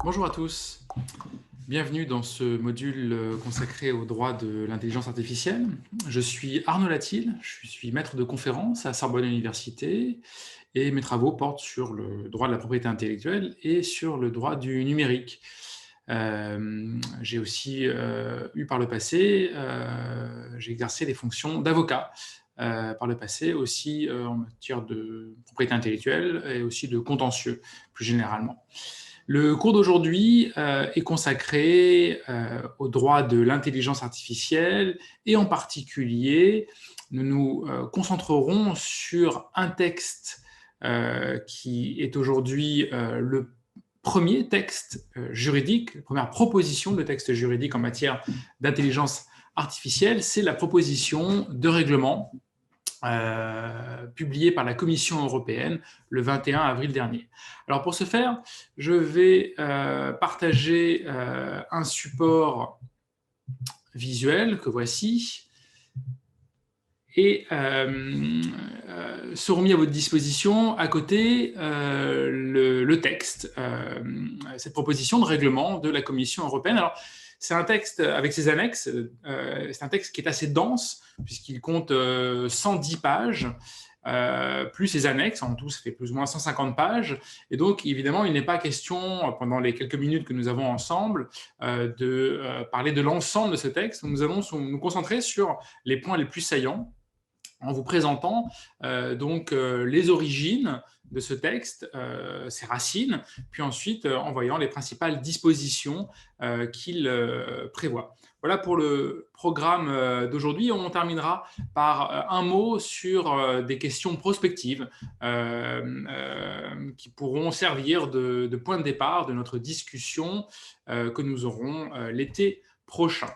Bonjour à tous, bienvenue dans ce module consacré au droit de l'intelligence artificielle. Je suis Arnaud Latil, je suis maître de conférence à Sorbonne Université et mes travaux portent sur le droit de la propriété intellectuelle et sur le droit du numérique. J'ai aussi eu par le passé, j'ai exercé les fonctions d'avocat par le passé, aussi en matière de propriété intellectuelle et aussi de contentieux plus généralement. Le cours d'aujourd'hui est consacré au droit de l'intelligence artificielle et en particulier, nous nous concentrerons sur un texte qui est aujourd'hui le premier texte juridique, la première proposition de texte juridique en matière d'intelligence artificielle, c'est la proposition de règlement publié par la Commission européenne le 21 avril dernier. Alors pour ce faire, je vais partager un support visuel que voici et seront mis à votre disposition à côté le texte, cette proposition de règlement de la Commission européenne. Alors, c'est un texte avec ses annexes, c'est un texte qui est assez dense, puisqu'il compte 110 pages, plus ses annexes, en tout ça fait plus ou moins 150 pages, et donc évidemment il n'est pas question, pendant les quelques minutes que nous avons ensemble, de parler de l'ensemble de ce texte. Nous allons nous concentrer sur les points les plus saillants, en vous présentant les origines de ce texte, ses racines, puis ensuite en voyant les principales dispositions qu'il prévoit. Voilà pour le programme d'aujourd'hui. On terminera par un mot sur des questions prospectives qui pourront servir de point de départ de notre discussion que nous aurons l'été prochain.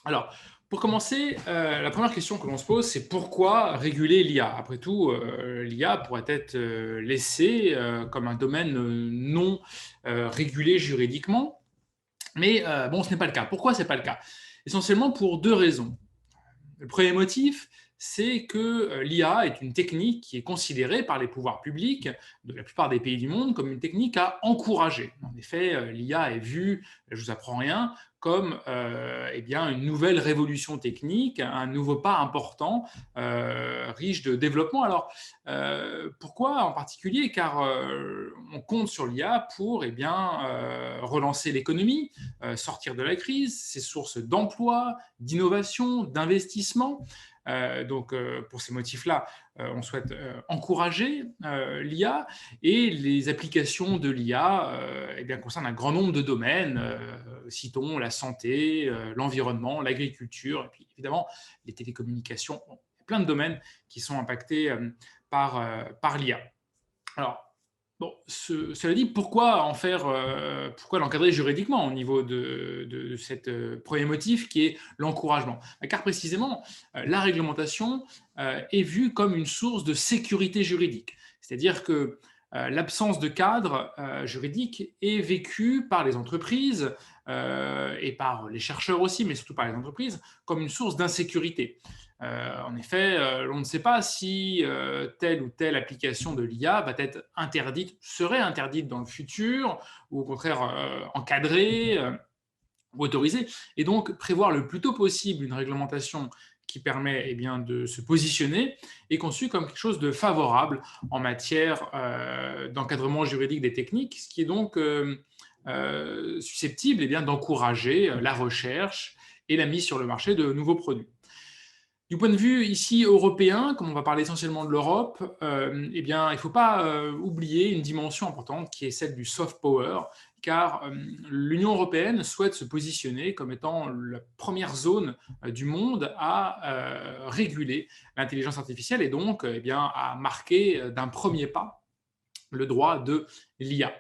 Alors, pour commencer, la première question que l'on se pose, c'est pourquoi réguler l'IA? Après tout, l'IA pourrait être laissée comme un domaine non régulé juridiquement, mais bon, ce n'est pas le cas. Pourquoi ce n'est pas le cas? Essentiellement pour deux raisons. Le premier motif, c'est que l'IA est une technique qui est considérée par les pouvoirs publics de la plupart des pays du monde comme une technique à encourager. En effet, l'IA est vue, je ne vous apprends rien, comme une nouvelle révolution technique, un nouveau pas important, riche de développement. Alors, pourquoi en particulier? Car on compte sur l'IA pour relancer l'économie, sortir de la crise, ses sources d'emploi, d'innovation, d'investissement. Pour ces motifs-là, on souhaite encourager l'IA, et les applications de l'IA concernent un grand nombre de domaines. Citons la santé, l'environnement, l'agriculture, et puis évidemment les télécommunications. Bon, il y a plein de domaines qui sont impactés par l'IA. Alors, bon, cela dit, pourquoi l'encadrer juridiquement au niveau de ce premier motif qui est l'encouragement? Car précisément, la réglementation est vue comme une source de sécurité juridique. C'est-à-dire que l'absence de cadre juridique est vécue par les entreprises et par les chercheurs aussi, mais surtout par les entreprises, comme une source d'insécurité. En effet, on ne sait pas si telle ou telle application de l'IA va être interdite, serait interdite dans le futur, ou au contraire encadrée ou autorisée. Et donc, prévoir le plus tôt possible une réglementation qui permet de se positionner est conçu comme quelque chose de favorable en matière d'encadrement juridique des techniques, ce qui est donc susceptible d'encourager la recherche et la mise sur le marché de nouveaux produits. Du point de vue ici européen, comme on va parler essentiellement de l'Europe, il ne faut pas oublier une dimension importante qui est celle du soft power, car l'Union européenne souhaite se positionner comme étant la première zone du monde à réguler l'intelligence artificielle, et donc à marquer d'un premier pas le droit de l'IA.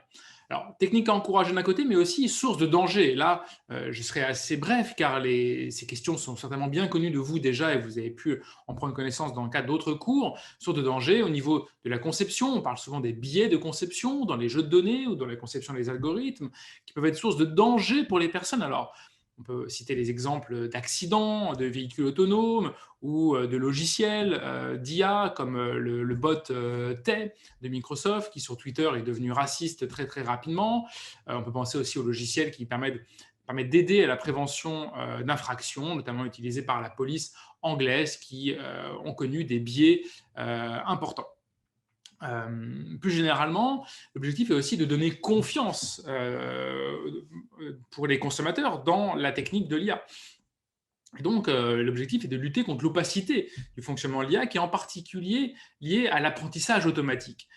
Alors, technique à encourager d'un côté, mais aussi source de danger. Là, je serai assez bref, car ces questions sont certainement bien connues de vous déjà, et vous avez pu en prendre connaissance dans le cadre d'autres cours. Source de danger au niveau de la conception. On parle souvent des biais de conception dans les jeux de données ou dans la conception des algorithmes, qui peuvent être source de danger pour les personnes. Alors, On peut citer les exemples d'accidents, de véhicules autonomes ou de logiciels d'IA comme le bot Tay de Microsoft qui sur Twitter est devenu raciste très très rapidement. On peut penser aussi aux logiciels qui permettent d'aider à la prévention d'infractions, notamment utilisés par la police anglaise qui ont connu des biais importants. Plus généralement, l'objectif est aussi de donner confiance pour les consommateurs dans la technique de l'IA. Et donc, l'objectif est de lutter contre l'opacité du fonctionnement de l'IA, qui est en particulier liée à l'apprentissage automatique.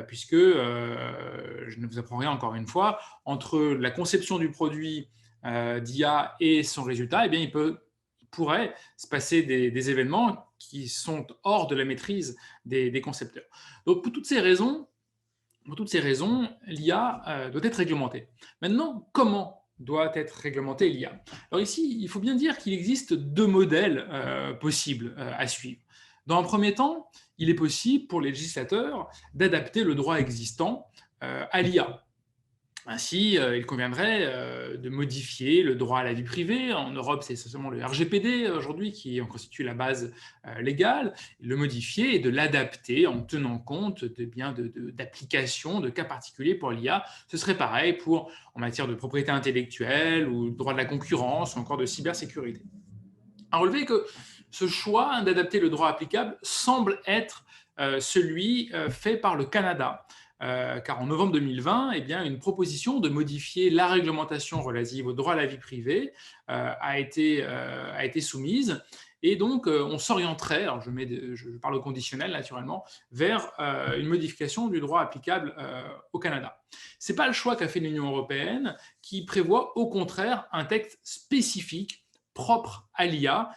Puisque, je ne vous apprends rien encore une fois, entre la conception du produit d'IA et son résultat, eh bien, il pourrait se passer des événements qui sont hors de la maîtrise des concepteurs. Donc, pour toutes ces raisons, l'IA doit être réglementée. Maintenant, comment doit être réglementée l'IA? Alors ici, il faut bien dire qu'il existe deux modèles possibles à suivre. Dans un premier temps, il est possible pour les législateurs d'adapter le droit existant à l'IA. Ainsi, il conviendrait de modifier le droit à la vie privée. En Europe, c'est essentiellement le RGPD aujourd'hui qui en constitue la base légale. Le modifier et de l'adapter en tenant compte d'applications, de cas particuliers pour l'IA. Ce serait pareil en matière de propriété intellectuelle ou de droit de la concurrence ou encore de cybersécurité. À relever que ce choix d'adapter le droit applicable semble être celui fait par le Canada. Car en novembre 2020, eh bien, une proposition de modifier la réglementation relative au droit à la vie privée a été soumise. Et donc, on s'orienterait, alors je parle au conditionnel naturellement, vers une modification du droit applicable au Canada. Ce n'est pas le choix qu'a fait l'Union européenne, qui prévoit au contraire un texte spécifique propre à l'IA,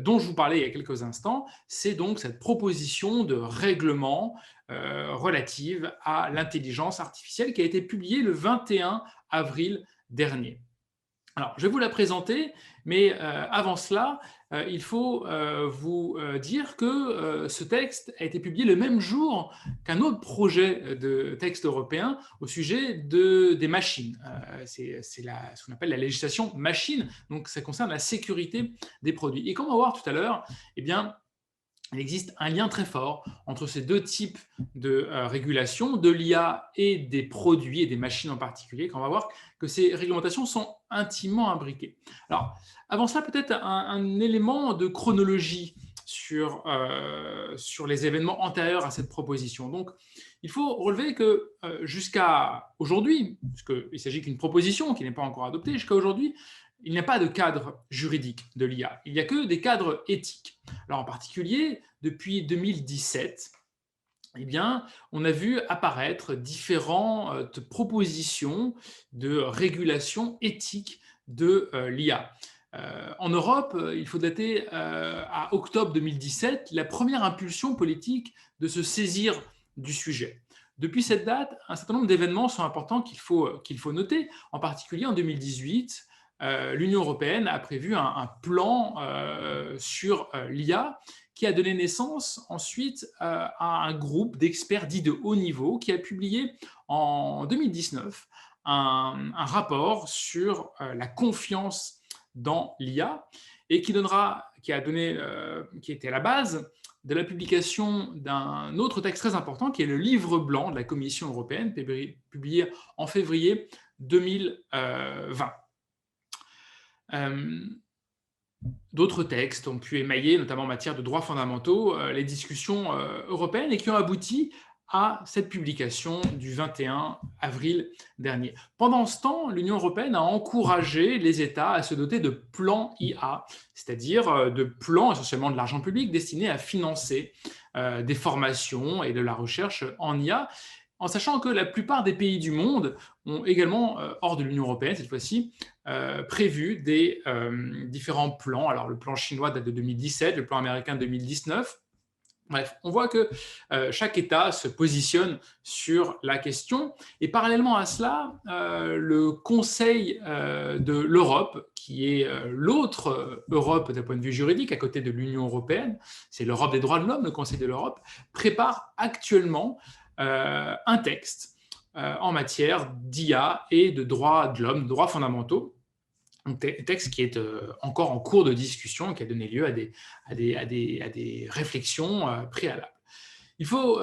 dont je vous parlais il y a quelques instants. C'est donc cette proposition de règlement relative à l'intelligence artificielle qui a été publiée le 21 avril dernier. Alors, je vais vous la présenter, mais avant cela, il faut vous dire que ce texte a été publié le même jour qu'un autre projet de texte européen au sujet des machines. C'est ce qu'on appelle la législation machine, donc ça concerne la sécurité des produits. Et comme on va voir tout à l'heure, eh bien, il existe un lien très fort entre ces deux types de régulation, de l'IA et des produits et des machines en particulier, quand on va voir que ces réglementations sont intimement imbriquées. Alors, avant cela, peut-être un élément de chronologie sur les événements antérieurs à cette proposition. Donc, il faut relever que jusqu'à aujourd'hui, puisqu'il s'agit qu'une proposition qui n'est pas encore adoptée, jusqu'à aujourd'hui, il n'y a pas de cadre juridique de l'IA. Il n'y a que des cadres éthiques. Alors en particulier, depuis 2017, eh bien, on a vu apparaître différentes propositions de régulation éthique de l'IA. En Europe, il faut dater à octobre 2017 la première impulsion politique de se saisir du sujet. Depuis cette date, un certain nombre d'événements sont importants qu'il faut noter. En particulier en 2018, l'Union européenne a prévu un plan sur l'IA qui a donné naissance ensuite à un groupe d'experts dits de haut niveau qui a publié en 2019 un rapport sur la confiance dans l'IA et qui était à la base de la publication d'un autre texte très important qui est le livre blanc de la Commission européenne publié en février 2020. D'autres textes ont pu émailler, notamment en matière de droits fondamentaux, les discussions européennes et qui ont abouti à cette publication du 21 avril dernier. Pendant ce temps, l'Union européenne a encouragé les États à se doter de plans IA, c'est-à-dire de plans essentiellement de l'argent public destinés à financer des formations et de la recherche en IA, en sachant que la plupart des pays du monde ont également, hors de l'Union européenne cette fois-ci, prévu des différents plans. Alors le plan chinois date de 2017, le plan américain de 2019. Bref, on voit que chaque État se positionne sur la question. Et parallèlement à cela, le Conseil de l'Europe, qui est l'autre Europe d'un point de vue juridique à côté de l'Union européenne, c'est l'Europe des droits de l'homme, le Conseil de l'Europe, prépare actuellement un texte en matière d'IA et de droits de l'homme, droits fondamentaux. Un texte qui est encore en cours de discussion, qui a donné lieu à des réflexions préalables. Il faut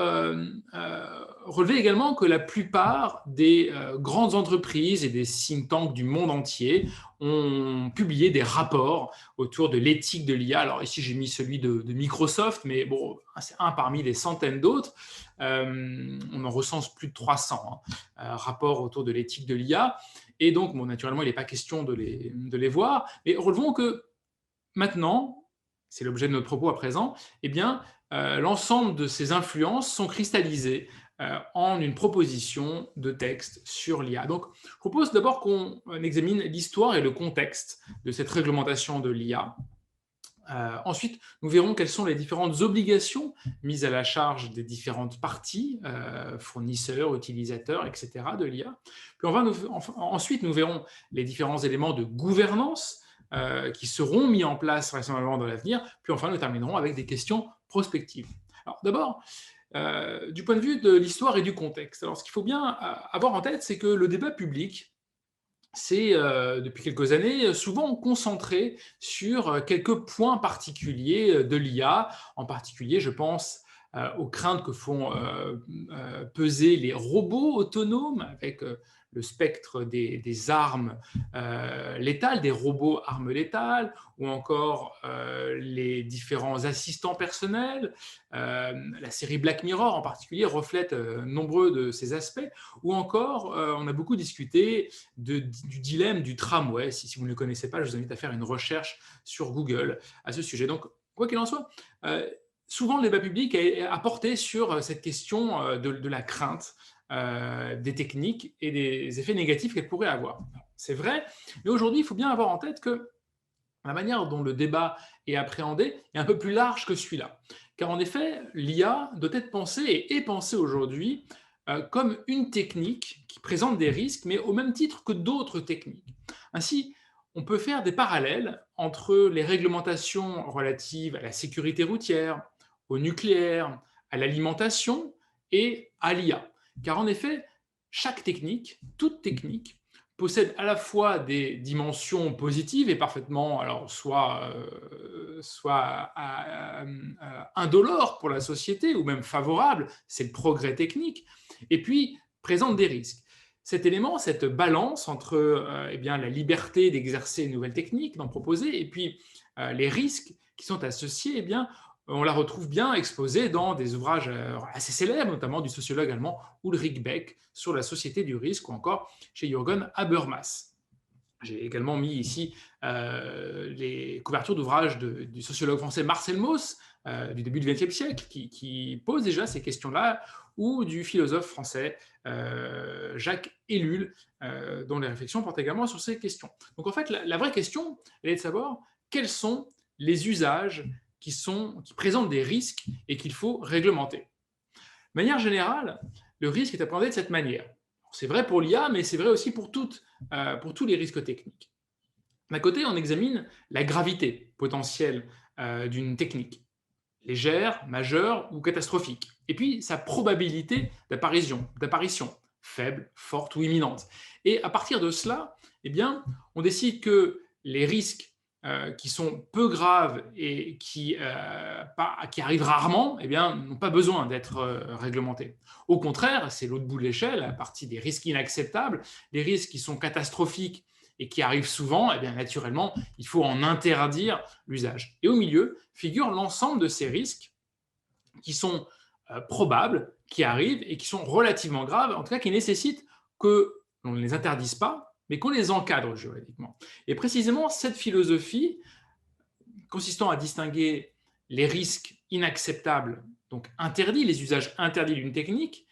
relever également que la plupart des grandes entreprises et des think tanks du monde entier ont publié des rapports autour de l'éthique de l'IA. Alors ici, j'ai mis celui de Microsoft, mais bon, c'est un parmi des centaines d'autres. On en recense plus de 300 rapports autour de l'éthique de l'IA. Et donc, bon, naturellement, il n'est pas question de les voir. Mais relevons que maintenant, c'est l'objet de notre propos à présent, eh bien, l'ensemble de ces influences sont cristallisées en une proposition de texte sur l'IA. Donc, je propose d'abord qu'on examine l'histoire et le contexte de cette réglementation de l'IA. Ensuite, nous verrons quelles sont les différentes obligations mises à la charge des différentes parties, fournisseurs, utilisateurs, etc. de l'IA. Puis ensuite, nous verrons les différents éléments de gouvernance qui seront mis en place vraisemblablement dans l'avenir. Puis enfin, nous terminerons avec des questions prospectives. Alors d'abord, du point de vue de l'histoire et du contexte. Alors ce qu'il faut bien avoir en tête, c'est que le débat public c'est depuis quelques années souvent concentré sur quelques points particuliers de l'IA. En particulier, je pense aux craintes que font peser les robots autonomes avec le spectre des armes létales, des robots armes létales, ou encore les différents assistants personnels. La série Black Mirror en particulier reflète nombreux de ces aspects, ou encore on a beaucoup discuté du dilemme du tramway. Si vous ne le connaissez pas, je vous invite à faire une recherche sur Google à ce sujet. Donc, quoi qu'il en soit, souvent le débat public a porté sur cette question de la crainte des techniques et des effets négatifs qu'elles pourraient avoir. C'est vrai, mais aujourd'hui, il faut bien avoir en tête que la manière dont le débat est appréhendé est un peu plus large que celui-là. Car en effet, l'IA doit être pensée et est pensée aujourd'hui comme une technique qui présente des risques, mais au même titre que d'autres techniques. Ainsi, on peut faire des parallèles entre les réglementations relatives à la sécurité routière, au nucléaire, à l'alimentation et à l'IA. Car en effet, chaque technique, toute technique, possède à la fois des dimensions positives et parfaitement, alors soit indolores pour la société ou même favorables, c'est le progrès technique, et puis présente des risques. Cet élément, cette balance entre eh bien, la liberté d'exercer une nouvelle technique, d'en proposer, et puis les risques qui sont associés, eh bien, on la retrouve bien exposée dans des ouvrages assez célèbres, notamment du sociologue allemand Ulrich Beck sur la société du risque, ou encore chez Jürgen Habermas. J'ai également mis ici les couvertures d'ouvrages du sociologue français Marcel Mauss, du début du XXe siècle, qui pose déjà ces questions-là, ou du philosophe français Jacques Ellul, dont les réflexions portent également sur ces questions. Donc en fait, la vraie question, elle est de savoir quels sont les usages qui présentent des risques et qu'il faut réglementer. De manière générale, le risque est appréhendé de cette manière. C'est vrai pour l'IA, mais c'est vrai aussi pour tous les risques techniques. D'un côté, on examine la gravité potentielle d'une technique, légère, majeure ou catastrophique, et puis sa probabilité d'apparition, faible, forte ou imminente. Et à partir de cela, eh bien, on décide que les risques qui sont peu graves et qui arrivent rarement, eh bien, n'ont pas besoin d'être réglementés. Au contraire, c'est l'autre bout de l'échelle, à partir des risques inacceptables, les risques qui sont catastrophiques et qui arrivent souvent, eh bien, naturellement, il faut en interdire l'usage. Et au milieu figure l'ensemble de ces risques qui sont probables, qui arrivent et qui sont relativement graves, en tout cas qui nécessitent qu'on ne les interdise pas, mais qu'on les encadre juridiquement. Et précisément, cette philosophie, consistant à distinguer les risques inacceptables, donc interdits, les usages interdits d'une technique,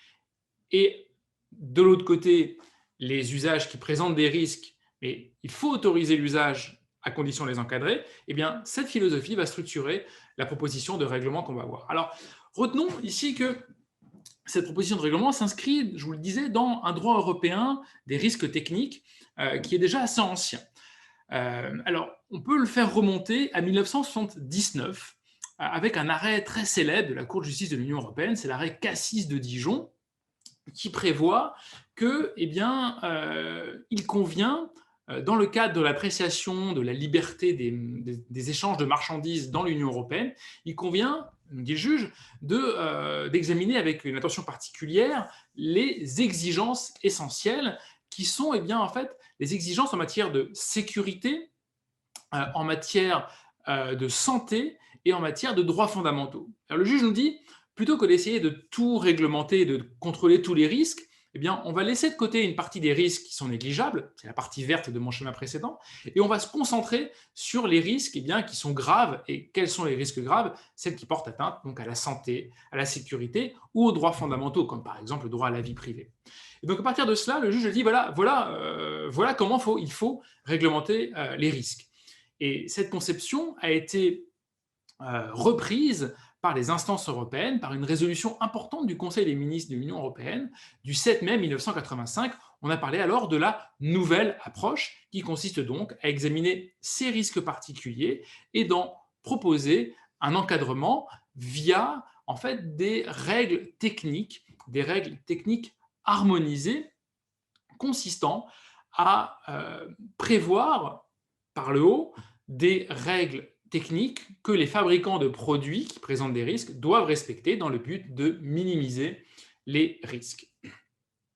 et de l'autre côté, les usages qui présentent des risques, mais il faut autoriser l'usage à condition de les encadrer, eh bien, cette philosophie va structurer la proposition de règlement qu'on va voir. Alors, retenons ici que cette proposition de règlement s'inscrit, je vous le disais, dans un droit européen des risques techniques qui est déjà assez ancien. Alors, on peut le faire remonter à 1979 avec un arrêt très célèbre de la Cour de justice de l'Union européenne, c'est l'arrêt Cassis de Dijon, qui prévoit que, eh bien, il convient dans le cadre de l'appréciation de la liberté des échanges de marchandises dans l'Union européenne, il convient, nous dit le juge, d'examiner avec une attention particulière les exigences essentielles qui sont en fait, les exigences en matière de sécurité, en matière de santé et en matière de droits fondamentaux. Alors, le juge nous dit, plutôt que d'essayer de tout réglementer, de contrôler tous les risques, on va laisser de côté une partie des risques qui sont négligeables, c'est la partie verte de mon schéma précédent, et on va se concentrer sur les risques qui sont graves. Et quels sont les risques graves? Celles qui portent atteinte donc à la santé, à la sécurité ou aux droits fondamentaux, comme par exemple le droit à la vie privée. Et donc à partir de cela, le juge dit voilà comment il faut réglementer les risques. Et cette conception a été reprise par les instances européennes, par une résolution importante du Conseil des ministres de l'Union européenne du 7 mai 1985. On a parlé alors de la nouvelle approche qui consiste donc à examiner ces risques particuliers et d'en proposer un encadrement via en fait des règles techniques harmonisées consistant à prévoir par le haut des règles techniques que les fabricants de produits qui présentent des risques doivent respecter dans le but de minimiser les risques.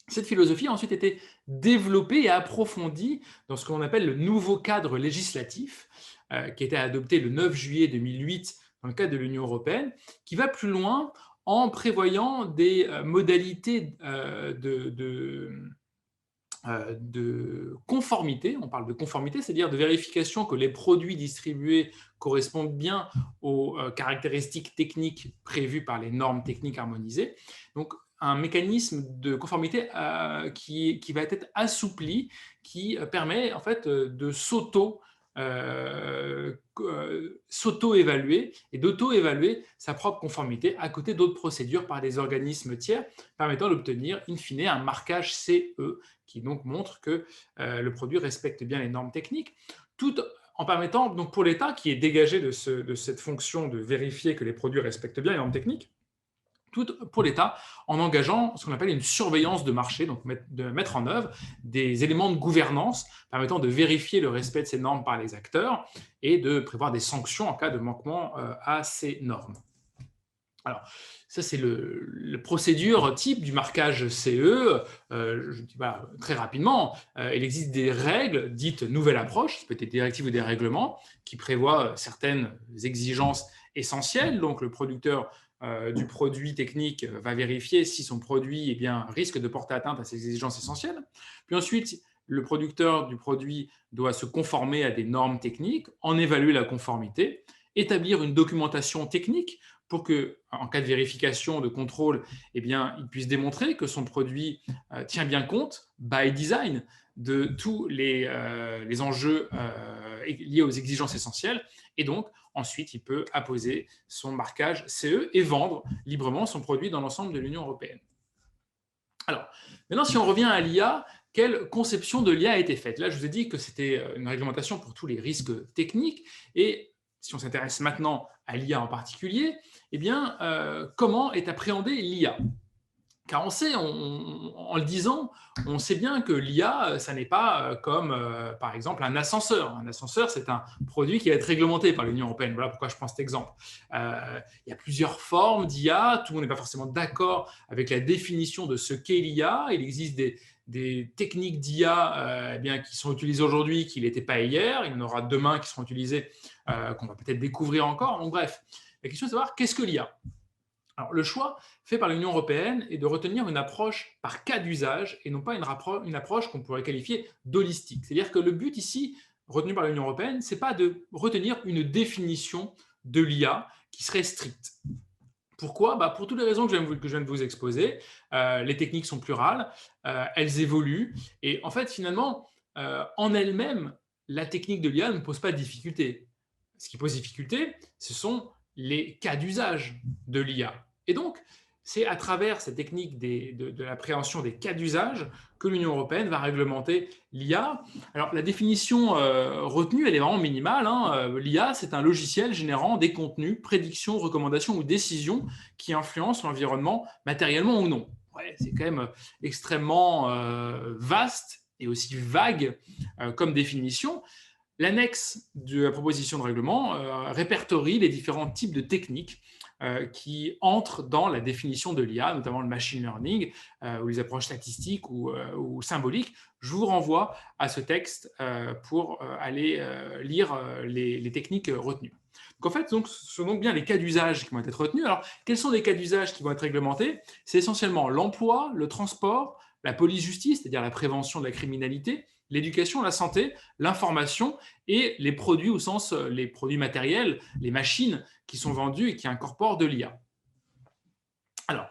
Cette philosophie a ensuite été développée et approfondie dans ce qu'on appelle le nouveau cadre législatif qui a été adopté le 9 juillet 2008 dans le cadre de l'Union européenne, qui va plus loin en prévoyant des modalités de conformité. On parle de conformité, c'est-à-dire de vérification que les produits distribués correspondent bien aux caractéristiques techniques prévues par les normes techniques harmonisées. Donc, un mécanisme de conformité qui va être assoupli, qui permet en fait de s'auto-évaluer et d'auto-évaluer sa propre conformité à côté d'autres procédures par des organismes tiers permettant d'obtenir in fine un marquage CE qui donc montre que le produit respecte bien les normes techniques, tout en permettant donc pour l'État qui est dégagé de cette fonction de vérifier que les produits respectent bien les normes techniques, tout pour l'État en engageant ce qu'on appelle une surveillance de marché, donc de mettre en œuvre des éléments de gouvernance permettant de vérifier le respect de ces normes par les acteurs et de prévoir des sanctions en cas de manquement à ces normes. Alors, ça, c'est le procédure type du marquage CE. Je dis très rapidement, il existe des règles dites nouvelle approche, ça peut être des directives ou des règlements, qui prévoient certaines exigences essentielles. Donc, le producteur du produit technique va vérifier si son produit risque de porter atteinte à ces exigences essentielles. Puis ensuite, le producteur du produit doit se conformer à des normes techniques, en évaluer la conformité, établir une documentation technique pour que, en cas de vérification, de contrôle, il puisse démontrer que son produit tient bien compte, by design, de tous les enjeux liés aux exigences essentielles. Et donc, ensuite, il peut apposer son marquage CE et vendre librement son produit dans l'ensemble de l'Union européenne. Alors, maintenant, si on revient à l'IA, quelle conception de l'IA a été faite? Là, je vous ai dit que c'était une réglementation pour tous les risques techniques. Et si on s'intéresse maintenant à l'IA en particulier, comment est appréhendée l'IA? Car on sait, en le disant, on sait bien que l'IA, ça n'est pas comme, par exemple, un ascenseur. Un ascenseur, c'est un produit qui va être réglementé par l'Union européenne. Voilà pourquoi je prends cet exemple. Il y a plusieurs formes d'IA. Tout le monde n'est pas forcément d'accord avec la définition de ce qu'est l'IA. Il existe des techniques d'IA qui sont utilisées aujourd'hui qui ne l'étaient pas hier. Il y en aura demain qui seront utilisées, qu'on va peut-être découvrir encore. Donc bref, la question est de savoir qu'est-ce que l'IA? Alors, le choix fait par l'Union européenne est de retenir une approche par cas d'usage et non pas une approche qu'on pourrait qualifier d'holistique. C'est-à-dire que le but ici, retenu par l'Union européenne, ce n'est pas de retenir une définition de l'IA qui serait stricte. Pourquoi? Pour toutes les raisons que je viens de vous exposer. Les techniques sont plurales, elles évoluent et en fait, finalement, en elles-mêmes, la technique de l'IA ne pose pas de difficulté. Ce qui pose difficulté, ce sont les cas d'usage de l'IA. Et donc, c'est à travers cette technique de l'appréhension des cas d'usage que l'Union européenne va réglementer l'IA. Alors, la définition retenue, elle est vraiment minimale. L'IA, c'est un logiciel générant des contenus, prédictions, recommandations ou décisions qui influencent l'environnement matériellement ou non. Ouais, c'est quand même extrêmement vaste et aussi vague comme définition, l'annexe de la proposition de règlement répertorie les différents types de techniques qui entrent dans la définition de l'IA, notamment le machine learning ou les approches statistiques ou symboliques. Je vous renvoie à ce texte pour aller lire les techniques retenues. Donc en fait, ce sont donc bien les cas d'usage qui vont être retenus. Alors, quels sont les cas d'usage qui vont être réglementés? C'est essentiellement l'emploi, le transport, la police-justice, c'est-à-dire la prévention de la criminalité, l'éducation, la santé, l'information et les produits au sens les produits matériels, les machines qui sont vendues et qui incorporent de l'IA. Alors,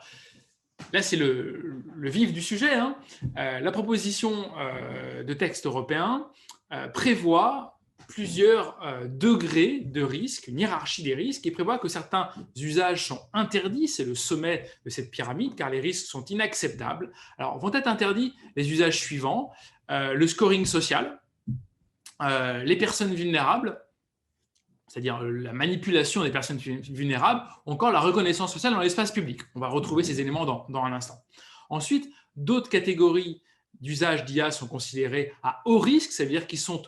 là, c'est le vif du sujet. La proposition de texte européen prévoit plusieurs degrés de risque, une hiérarchie des risques, et prévoit que certains usages sont interdits, c'est le sommet de cette pyramide, car les risques sont inacceptables. Alors, vont être interdits les usages suivants, le scoring social, les personnes vulnérables, c'est-à-dire la manipulation des personnes vulnérables, ou encore la reconnaissance sociale dans l'espace public. On va retrouver ces éléments dans un instant. Ensuite, d'autres catégories d'usage d'IA sont considérées à haut risque, c'est-à-dire qu'ils sont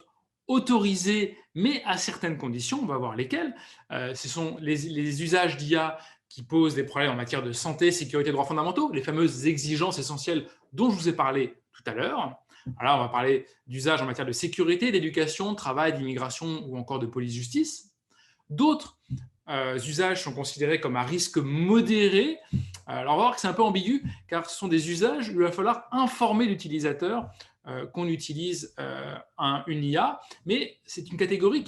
autorisés, mais à certaines conditions. On va voir lesquelles. Ce sont les usages d'IA qui posent des problèmes en matière de santé, sécurité et droits fondamentaux, les fameuses exigences essentielles dont je vous ai parlé tout à l'heure. Alors, on va parler d'usages en matière de sécurité, d'éducation, de travail, d'immigration ou encore de police-justice. D'autres usages sont considérés comme à risque modéré. Alors, on va voir que c'est un peu ambigu, car ce sont des usages où il va falloir informer l'utilisateur qu'on utilise une IA, mais c'est une catégorie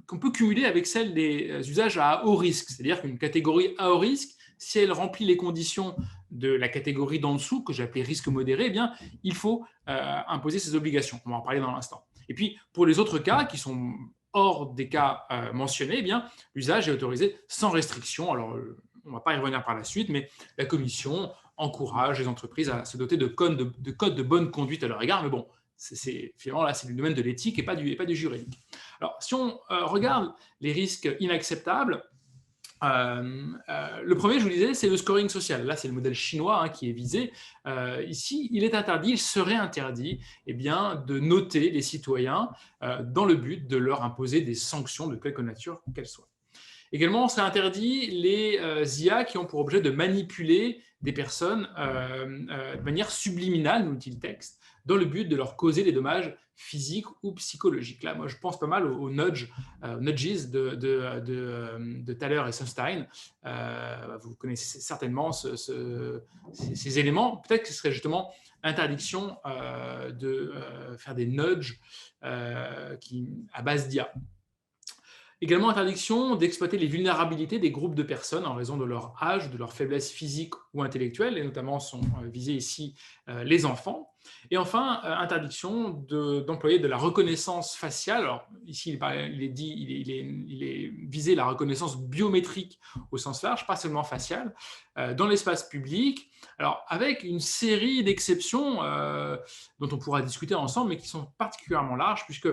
qu'on peut cumuler avec celle des usages à haut risque. C'est-à-dire qu'une catégorie à haut risque, si elle remplit les conditions de la catégorie d'en dessous, que j'ai appelée risque modéré, eh bien, il faut imposer ces obligations. On va en parler dans l'instant. Et puis, pour les autres cas qui sont hors des cas mentionnés, eh bien, l'usage est autorisé sans restriction. Alors, on ne va pas y revenir par la suite, mais la Commission encourage les entreprises à se doter de codes de bonne conduite à leur égard. Mais bon, finalement, là, c'est du domaine de l'éthique et pas du juridique. Alors, si on regarde les risques inacceptables, le premier, je vous disais, c'est le scoring social. Là, c'est le modèle chinois qui est visé. Ici, il serait interdit de noter les citoyens dans le but de leur imposer des sanctions de quelque nature qu'elles soient. Également, on serait interdit les IA qui ont pour objet de manipuler des personnes de manière subliminale, nous dit le texte, dans le but de leur causer des dommages physiques ou psychologiques. Là, moi, je pense pas mal aux nudges de Thaler et Sunstein. Vous connaissez certainement ces éléments. Peut-être que ce serait justement l'interdiction de faire des nudges à base d'IA. Également, interdiction d'exploiter les vulnérabilités des groupes de personnes en raison de leur âge, de leur faiblesse physique ou intellectuelle, et notamment sont visés ici les enfants. Et enfin, interdiction d'employer de la reconnaissance faciale. Alors, ici, il est visé la reconnaissance biométrique au sens large, pas seulement faciale, dans l'espace public. Alors, avec une série d'exceptions dont on pourra discuter ensemble, mais qui sont particulièrement larges, puisque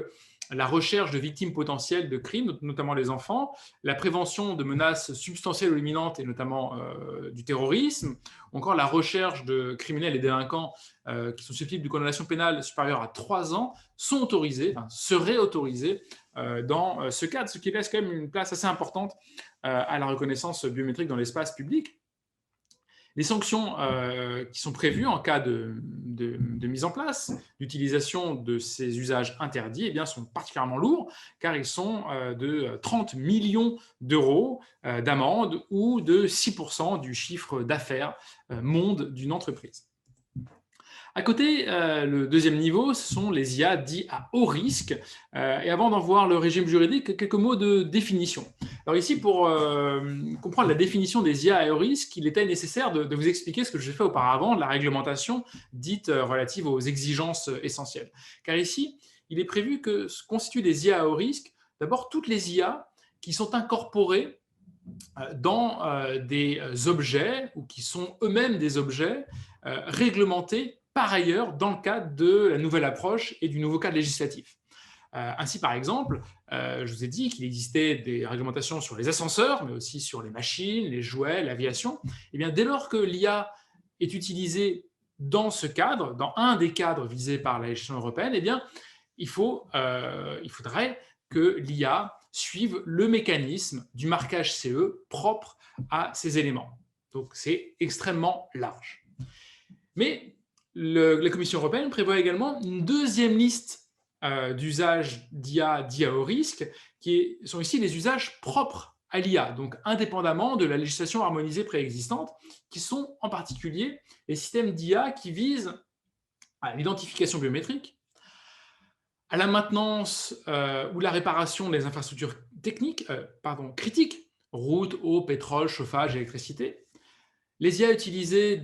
la recherche de victimes potentielles de crimes, notamment les enfants, la prévention de menaces substantielles ou imminentes, et notamment du terrorisme, ou encore la recherche de criminels et délinquants qui sont susceptibles de condamnation pénale supérieure à 3 ans, seraient autorisés dans ce cadre, ce qui laisse quand même une place assez importante à la reconnaissance biométrique dans l'espace public. Les sanctions qui sont prévues en cas de mise en place, d'utilisation de ces usages interdits, sont particulièrement lourds, car ils sont de 30 millions d'euros d'amende ou de 6% du chiffre d'affaires monde d'une entreprise. À côté, le deuxième niveau, ce sont les IA dits à haut risque. Et avant d'en voir le régime juridique, quelques mots de définition. Alors ici, pour comprendre la définition des IA à haut risque, il était nécessaire de vous expliquer ce que j'ai fait auparavant, de la réglementation dite relative aux exigences essentielles. Car ici, il est prévu que ce constituent des IA à haut risque, d'abord toutes les IA qui sont incorporées dans des objets ou qui sont eux-mêmes des objets réglementés par ailleurs dans le cadre de la nouvelle approche et du nouveau cadre législatif. Ainsi, par exemple, je vous ai dit qu'il existait des réglementations sur les ascenseurs, mais aussi sur les machines, les jouets, l'aviation. Eh bien, dès lors que l'IA est utilisée dans ce cadre, dans un des cadres visés par la législation européenne, eh bien, il faudrait que l'IA suive le mécanisme du marquage CE propre à ces éléments. Donc, c'est extrêmement large. Mais la Commission européenne prévoit également une deuxième liste d'usages d'IA dits à haut risque, qui sont ici les usages propres à l'IA, donc indépendamment de la législation harmonisée préexistante, qui sont en particulier les systèmes d'IA qui visent à l'identification biométrique, à la maintenance ou la réparation des infrastructures critiques, routes, eau, pétrole, chauffage, électricité. Les IA utilisées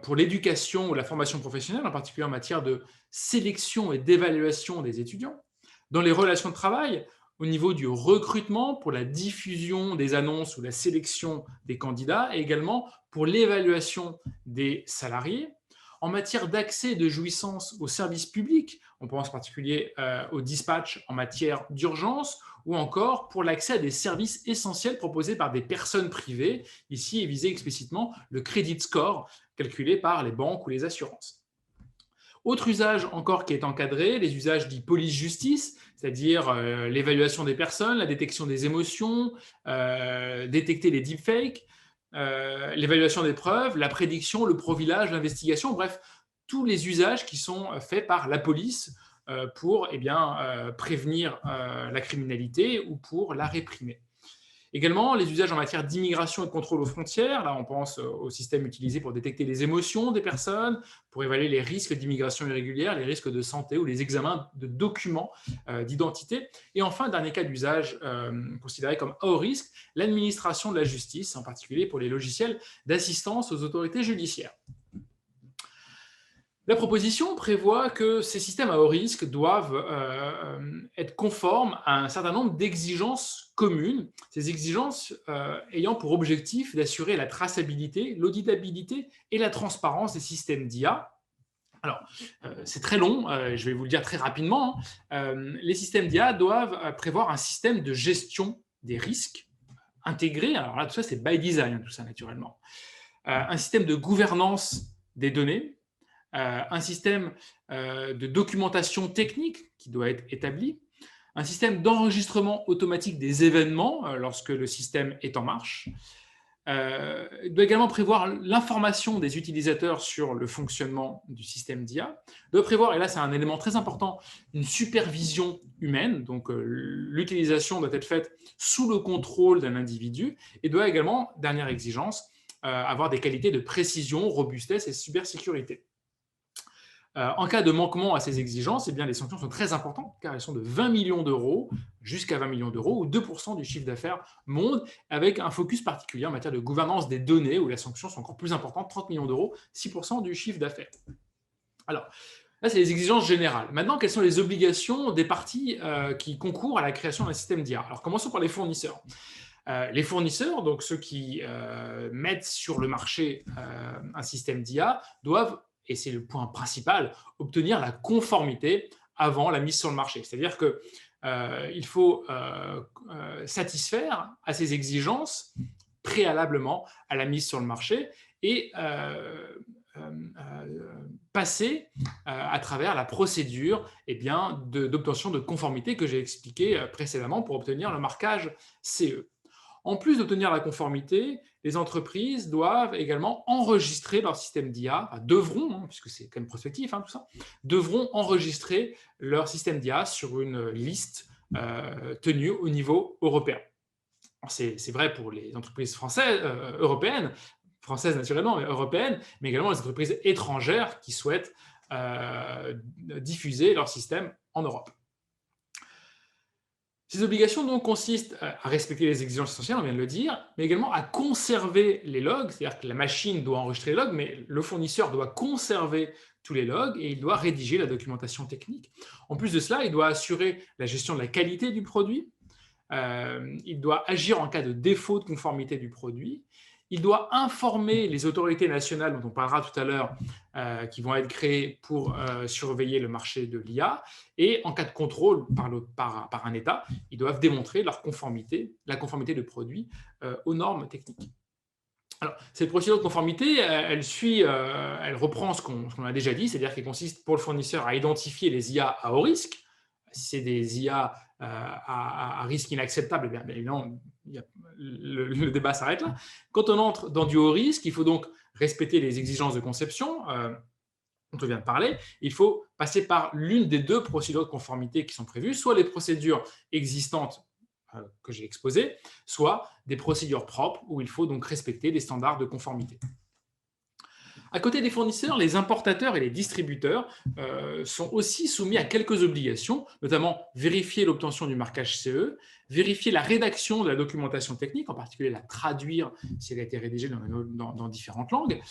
pour l'éducation ou la formation professionnelle, en particulier en matière de sélection et d'évaluation des étudiants. Dans les relations de travail, au niveau du recrutement, pour la diffusion des annonces ou la sélection des candidats, et également pour l'évaluation des salariés. En matière d'accès et de jouissance aux services publics, on pense en particulier au dispatch en matière d'urgence, ou encore pour l'accès à des services essentiels proposés par des personnes privées. Ici est visé explicitement le credit score, calculé par les banques ou les assurances. Autre usage encore qui est encadré, les usages dits police-justice, c'est-à-dire l'évaluation des personnes, la détection des émotions, détecter les deepfakes, l'évaluation des preuves, la prédiction, le profilage, l'investigation, bref, tous les usages qui sont faits par la police pour prévenir la criminalité ou pour la réprimer. Également, les usages en matière d'immigration et de contrôle aux frontières. Là, on pense au système utilisé pour détecter les émotions des personnes, pour évaluer les risques d'immigration irrégulière, les risques de santé ou les examens de documents d'identité. Et enfin, dernier cas d'usage considéré comme à haut risque, l'administration de la justice, en particulier pour les logiciels d'assistance aux autorités judiciaires. La proposition prévoit que ces systèmes à haut risque doivent être conformes à un certain nombre d'exigences communes, ces exigences ayant pour objectif d'assurer la traçabilité, l'auditabilité et la transparence des systèmes d'IA. Alors, c'est très long, je vais vous le dire très rapidement. Les systèmes d'IA doivent prévoir un système de gestion des risques intégré. Alors là, tout ça, c'est by design, tout ça, naturellement. Un système de gouvernance des données, un système de documentation technique qui doit être établi, un système d'enregistrement automatique des événements lorsque le système est en marche. Il doit également prévoir l'information des utilisateurs sur le fonctionnement du système d'IA. Il doit prévoir, et là c'est un élément très important, une supervision humaine, donc l'utilisation doit être faite sous le contrôle d'un individu, et doit également, dernière exigence, avoir des qualités de précision, robustesse et cybersécurité. En cas de manquement à ces exigences, eh bien, les sanctions sont très importantes, car elles sont de 20 millions d'euros jusqu'à 20 millions d'euros, ou 2% du chiffre d'affaires monde, avec un focus particulier en matière de gouvernance des données, où les sanctions sont encore plus importantes, 30 millions d'euros, 6% du chiffre d'affaires. Alors, là, c'est les exigences générales. Maintenant, quelles sont les obligations des parties qui concourent à la création d'un système d'IA? Alors, commençons par les fournisseurs. Les fournisseurs, donc ceux qui mettent sur le marché un système d'IA, doivent, et c'est le point principal, obtenir la conformité avant la mise sur le marché. C'est-à-dire qu'il faut satisfaire à ces exigences préalablement à la mise sur le marché et passer à travers la procédure d'obtention de conformité que j'ai expliqué précédemment pour obtenir le marquage CE. En plus d'obtenir la conformité, les entreprises doivent également enregistrer leur système d'IA, devront, puisque c'est quand même prospectif tout ça, devront enregistrer leur système d'IA sur une liste tenue au niveau européen. C'est vrai pour les entreprises françaises, européennes, françaises naturellement, mais européennes, mais également les entreprises étrangères qui souhaitent diffuser leur système en Europe. Ces obligations donc consistent à respecter les exigences essentielles, on vient de le dire, mais également à conserver les logs, c'est-à-dire que la machine doit enregistrer les logs, mais le fournisseur doit conserver tous les logs et il doit rédiger la documentation technique. En plus de cela, il doit assurer la gestion de la qualité du produit, il doit agir en cas de défaut de conformité du produit, il doit informer les autorités nationales, dont on parlera tout à l'heure, qui vont être créées pour surveiller le marché de l'IA, et en cas de contrôle par un État, ils doivent démontrer la conformité du produit aux normes techniques. Alors, cette procédure de conformité, elle reprend ce qu'on a déjà dit, c'est-à-dire qu'elle consiste pour le fournisseur à identifier les IA à haut risque. Si c'est des IA à risque inacceptable, eh bien évidemment, le débat s'arrête là. Quand on entre dans du haut risque, il faut donc respecter les exigences de conception dont on vient de parler. Il faut passer par l'une des deux procédures de conformité qui sont prévues, soit les procédures existantes que j'ai exposées, soit des procédures propres où il faut donc respecter les standards de conformité. À côté des fournisseurs, les importateurs et les distributeurs sont aussi soumis à quelques obligations, notamment vérifier l'obtention du marquage CE, vérifier la rédaction de la documentation technique, en particulier la traduire si elle a été rédigée dans différentes langues.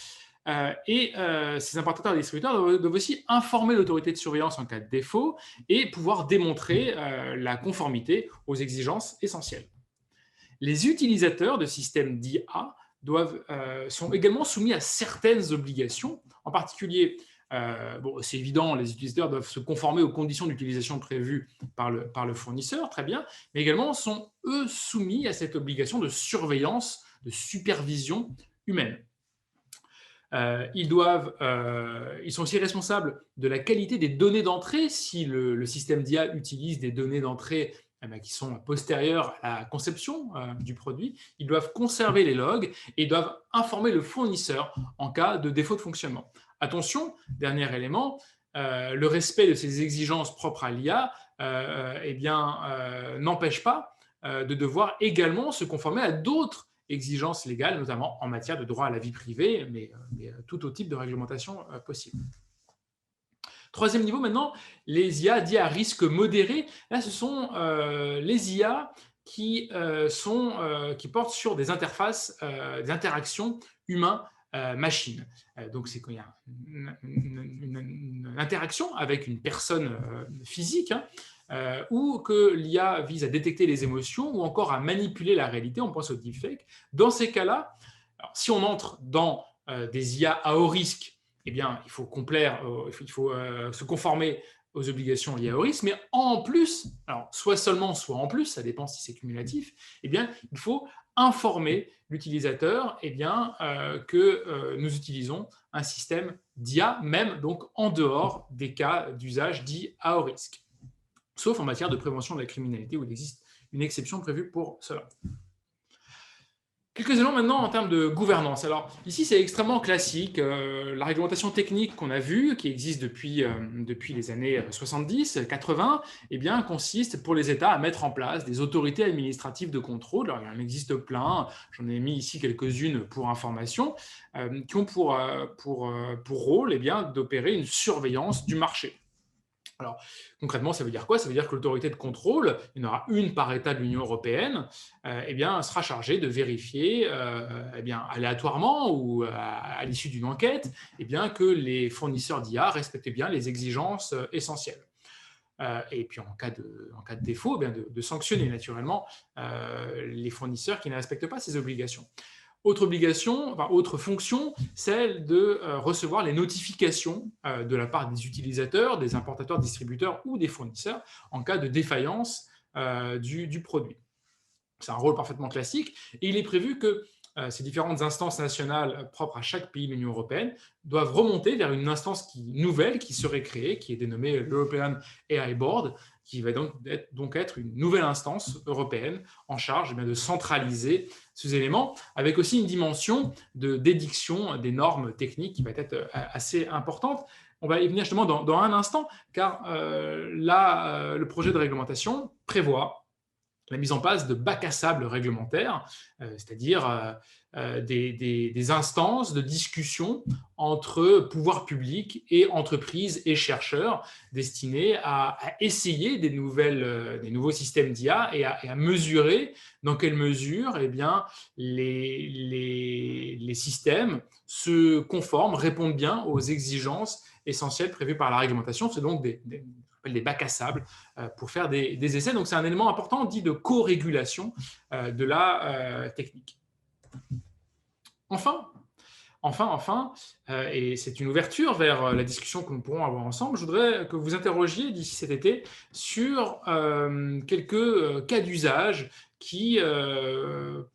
Ces importateurs et distributeurs doivent aussi informer l'autorité de surveillance en cas de défaut et pouvoir démontrer la conformité aux exigences essentielles. Les utilisateurs de systèmes d'IA sont également soumis à certaines obligations. En particulier, c'est évident, les utilisateurs doivent se conformer aux conditions d'utilisation prévues par le fournisseur, très bien, mais également sont, eux, soumis à cette obligation de surveillance, de supervision humaine. Ils sont aussi responsables de la qualité des données d'entrée si le système d'IA utilise des données d'entrée qui sont postérieures à la conception du produit. Ils doivent conserver les logs et ils doivent informer le fournisseur en cas de défaut de fonctionnement. Attention, dernier élément, le respect de ces exigences propres à l'IA n'empêche pas de devoir également se conformer à d'autres exigences légales, notamment en matière de droit à la vie privée, mais tout autre type de réglementation possible. Troisième niveau maintenant, les IA dits à risque modéré. Là, ce sont les IA qui portent sur des interfaces, des interactions humain-machine. Donc, c'est quand il y a une interaction avec une personne physique, ou que l'IA vise à détecter les émotions ou encore à manipuler la réalité, on pense au deepfake. Dans ces cas-là, si on entre dans des IA à haut risque, eh bien, il faut se conformer aux obligations liées au risque, mais en plus, alors soit seulement, soit en plus, ça dépend si c'est cumulatif, eh bien, il faut informer l'utilisateur que nous utilisons un système d'IA, même donc en dehors des cas d'usage dits à haut risque, sauf en matière de prévention de la criminalité où il existe une exception prévue pour cela. Quelques éléments maintenant en termes de gouvernance. Alors ici, c'est extrêmement classique. La réglementation technique qu'on a vue, qui existe depuis les années 70-80, consiste pour les États à mettre en place des autorités administratives de contrôle. Alors, il en existe plein. J'en ai mis ici quelques-unes pour information, qui ont pour rôle d'opérer une surveillance du marché. Alors, concrètement, ça veut dire quoi? Ça veut dire que l'autorité de contrôle, il y en aura une par État de l'Union européenne, sera chargée de vérifier aléatoirement ou à l'issue d'une enquête que les fournisseurs d'IA respectent bien les exigences essentielles. Et puis, en cas de défaut, de sanctionner naturellement les fournisseurs qui ne respectent pas ces obligations. Autre fonction, celle de recevoir les notifications de la part des utilisateurs, des importateurs, distributeurs ou des fournisseurs en cas de défaillance du produit. C'est un rôle parfaitement classique et il est prévu que ces différentes instances nationales propres à chaque pays de l'Union européenne doivent remonter vers une instance nouvelle qui serait créée, qui est dénommée l'European AI Board, qui va donc être une nouvelle instance européenne en charge de centraliser ces éléments, avec aussi une dimension de dédiction des normes techniques qui va être assez importante. On va y venir justement dans un instant, car le projet de réglementation prévoit la mise en place de bacs à sable réglementaires, c'est-à-dire des instances de discussion entre pouvoirs publics et entreprises et chercheurs destinés à essayer des nouveaux systèmes d'IA et à mesurer dans quelle mesure les systèmes se conforment, répondent bien aux exigences essentielles prévues par la réglementation. C'est donc des bacs à sable pour faire des essais. Donc, c'est un élément important dit de co-régulation de la technique. Enfin, et c'est une ouverture vers la discussion que nous pourrons avoir ensemble, je voudrais que vous interrogiez d'ici cet été sur quelques cas d'usage qui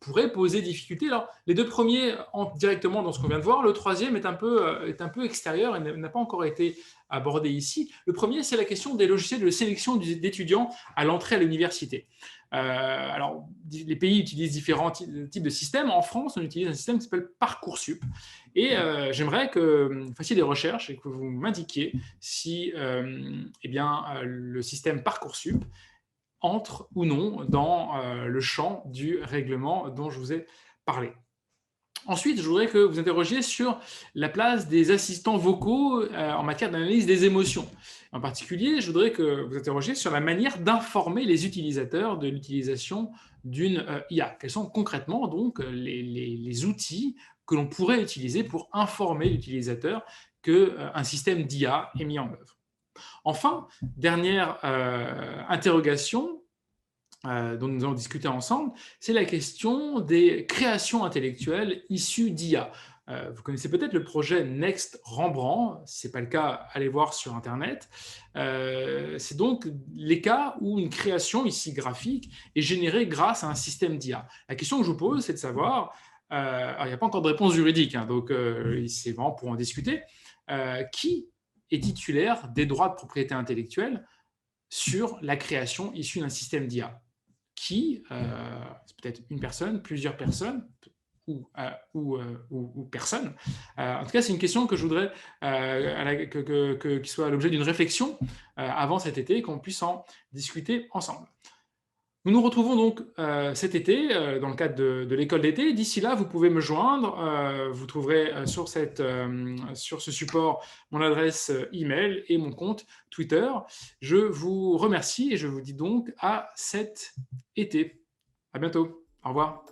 pourraient poser difficulté. Alors, les deux premiers entrent directement dans ce qu'on vient de voir. Le troisième est un peu extérieur et n'a pas encore été abordé ici. Le premier, c'est la question des logiciels de sélection d'étudiants à l'entrée à l'université. Alors, les pays utilisent différents types de systèmes. En France, on utilise un système qui s'appelle Parcoursup. Et j'aimerais que vous fassiez des recherches et que vous m'indiquiez si le système Parcoursup entre ou non dans le champ du règlement dont je vous ai parlé. Ensuite, je voudrais que vous interrogiez sur la place des assistants vocaux en matière d'analyse des émotions. En particulier, je voudrais que vous interrogiez sur la manière d'informer les utilisateurs de l'utilisation d'une IA. Quels sont concrètement donc les outils que l'on pourrait utiliser pour informer l'utilisateur qu'un système d'IA est mis en œuvre. Enfin, dernière interrogation dont nous allons discuter ensemble, c'est la question des créations intellectuelles issues d'IA. Vous connaissez peut-être le projet Next Rembrandt. Si ce n'est pas le cas, allez voir sur Internet. C'est donc les cas où une création, ici graphique, est générée grâce à un système d'IA. La question que je vous pose, c'est de savoir, il n'y a pas encore de réponse juridique, donc c'est vraiment pour en discuter, qui est titulaire des droits de propriété intellectuelle sur la création issue d'un système d'IA. Qui, c'est peut-être une personne, plusieurs personnes, ou personne. En tout cas, c'est une question que je voudrais qu'il soit l'objet d'une réflexion avant cet été et qu'on puisse en discuter ensemble. Nous nous retrouvons donc cet été dans le cadre de l'école d'été. D'ici là, vous pouvez me joindre. Vous trouverez sur ce support mon adresse email et mon compte Twitter. Je vous remercie et je vous dis donc à cet été. À bientôt. Au revoir.